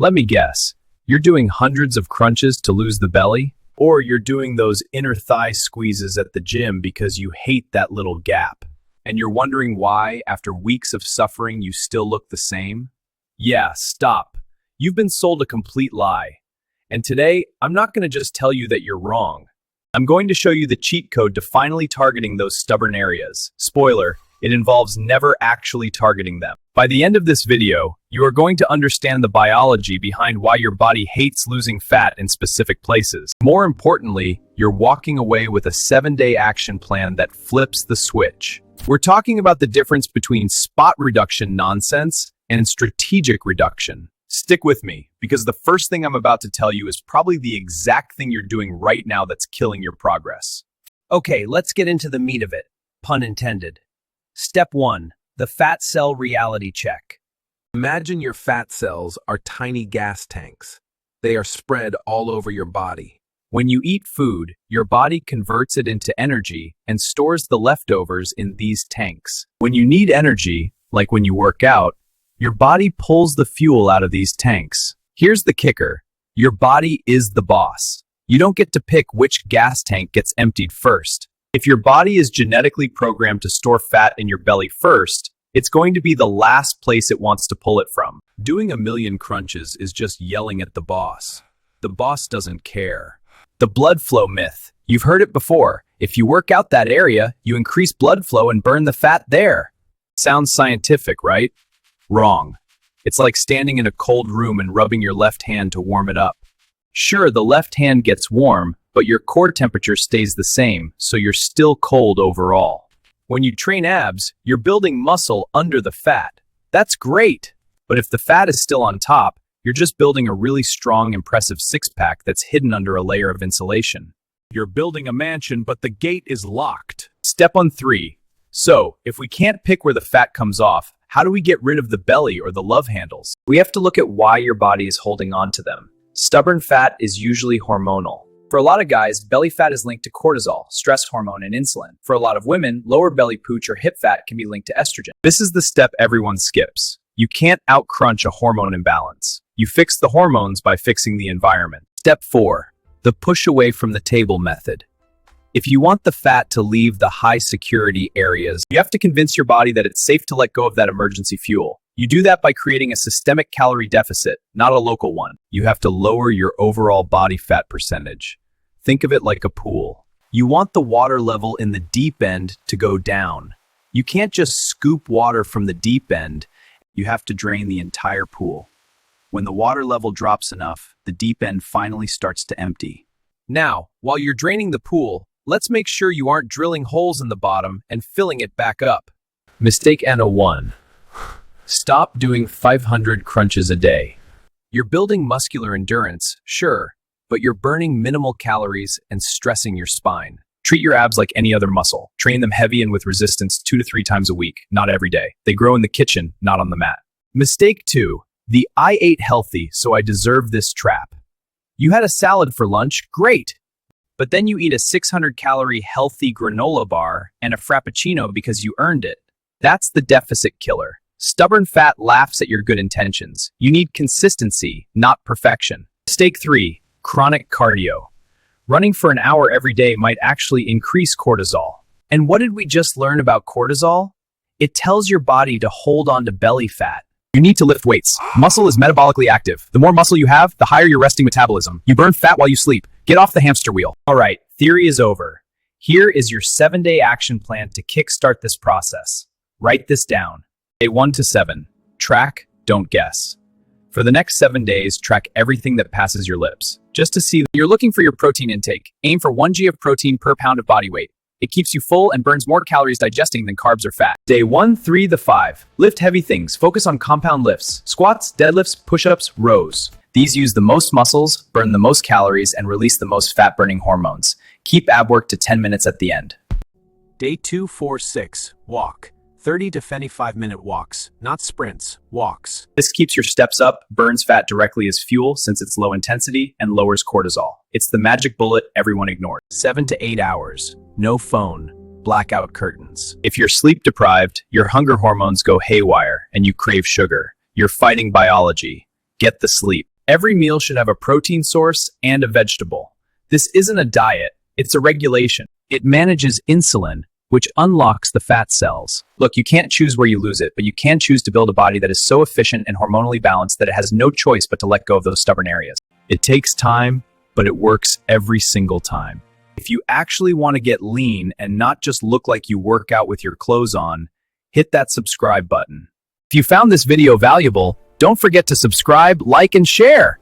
Let me guess. You're doing hundreds of crunches to lose the belly? Or you're doing those inner thigh squeezes at the gym because you hate that little gap. And you're wondering why, after weeks of suffering, you still look the same? Yeah, stop. You've been sold a complete lie. And today, I'm not going to just tell you that you're wrong. I'm going to show you the cheat code to finally targeting those stubborn areas. Spoiler, it involves never actually targeting them. By the end of this video, you are going to understand the biology behind why your body hates losing fat in specific places. More importantly, you're walking away with a 7-day action plan that flips the switch. We're talking about the difference between spot reduction nonsense and strategic reduction. Stick with me, because the first thing I'm about to tell you is probably the exact thing you're doing right now that's killing your progress. Okay, let's get into the meat of it. Pun intended. Step 1. The fat cell reality check. Imagine your fat cells are tiny gas tanks. They are spread all over your body. When you eat food, your body converts it into energy and stores the leftovers in these tanks. When you need energy, like when you work out, your body pulls the fuel out of these tanks. Here's the kicker. Your body is the boss. You don't get to pick which gas tank gets emptied first. If your body is genetically programmed to store fat in your belly first, it's going to be the last place it wants to pull it from. Doing a million crunches is just yelling at the boss. The boss doesn't care. The blood flow myth. You've heard it before. If you work out that area, you increase blood flow and burn the fat there. Sounds scientific, right? Wrong. It's like standing in a cold room and rubbing your left hand to warm it up. Sure, the left hand gets warm, but your core temperature stays the same, so you're still cold overall. When you train abs, you're building muscle under the fat. That's great. But if the fat is still on top, you're just building a really strong, impressive six-pack that's hidden under a layer of insulation. You're building a mansion, but the gate is locked. Step 3. So, if we can't pick where the fat comes off, how do we get rid of the belly or the love handles? We have to look at why your body is holding on to them. Stubborn fat is usually hormonal. For a lot of guys, belly fat is linked to cortisol, stress hormone, and insulin. For a lot of women, lower belly pooch or hip fat can be linked to estrogen. This is the step everyone skips. You can't out-crunch a hormone imbalance. You fix the hormones by fixing the environment. Step 4. The push away from the table method. If you want the fat to leave the high-security areas, you have to convince your body that it's safe to let go of that emergency fuel. You do that by creating a systemic calorie deficit, not a local one. You have to lower your overall body fat percentage. Think of it like a pool. You want the water level in the deep end to go down. You can't just scoop water from the deep end. You have to drain the entire pool. When the water level drops enough, the deep end finally starts to empty. Now, while you're draining the pool, let's make sure you aren't drilling holes in the bottom and filling it back up. Mistake N01. Stop doing 500 crunches a day. You're building muscular endurance, sure, but you're burning minimal calories and stressing your spine. Treat your abs like any other muscle. Train them heavy and with resistance 2 to 3 times a week, not every day. They grow in the kitchen, not on the mat. Mistake 2. The I ate healthy, so I deserve this trap. You had a salad for lunch, great. But then you eat a 600-calorie healthy granola bar and a frappuccino because you earned it. That's the deficit killer. Stubborn fat laughs at your good intentions. You need consistency, not perfection. Mistake 3. Chronic cardio. Running for an hour every day might actually increase cortisol. And what did we just learn about cortisol? It tells your body to hold on to belly fat. You need to lift weights. Muscle is metabolically active. The more muscle you have, the higher your resting metabolism. You burn fat while you sleep. Get off the hamster wheel. All right, theory is over. Here is your 7-day action plan to kickstart this process. Write this down. Day 1 to 7. Track, don't guess. For the next 7 days, track everything that passes your lips. Just to see, you're looking for your protein intake. Aim for 1 g of protein per pound of body weight. It keeps you full and burns more calories digesting than carbs or fat. Day 1, 3 to 5. Lift heavy things. Focus on compound lifts. Squats, deadlifts, push-ups, rows. These use the most muscles, burn the most calories, and release the most fat-burning hormones. Keep ab work to 10 minutes at the end. Day 2, 4, 6. Walk. 30 to 25-minute walks, not sprints, walks. This keeps your steps up, burns fat directly as fuel since it's low intensity, and lowers cortisol. It's the magic bullet everyone ignores. 7 to 8 hours. No phone. Blackout curtains. If you're sleep deprived, your hunger hormones go haywire and you crave sugar. You're fighting biology. Get the sleep. Every meal should have a protein source and a vegetable. This isn't a diet, it's a regulation. It manages insulin, which unlocks the fat cells. Look, you can't choose where you lose it, but you can choose to build a body that is so efficient and hormonally balanced that it has no choice but to let go of those stubborn areas. It takes time, but it works every single time. If you actually want to get lean and not just look like you work out with your clothes on, hit that subscribe button. If you found this video valuable, don't forget to subscribe, like, and share.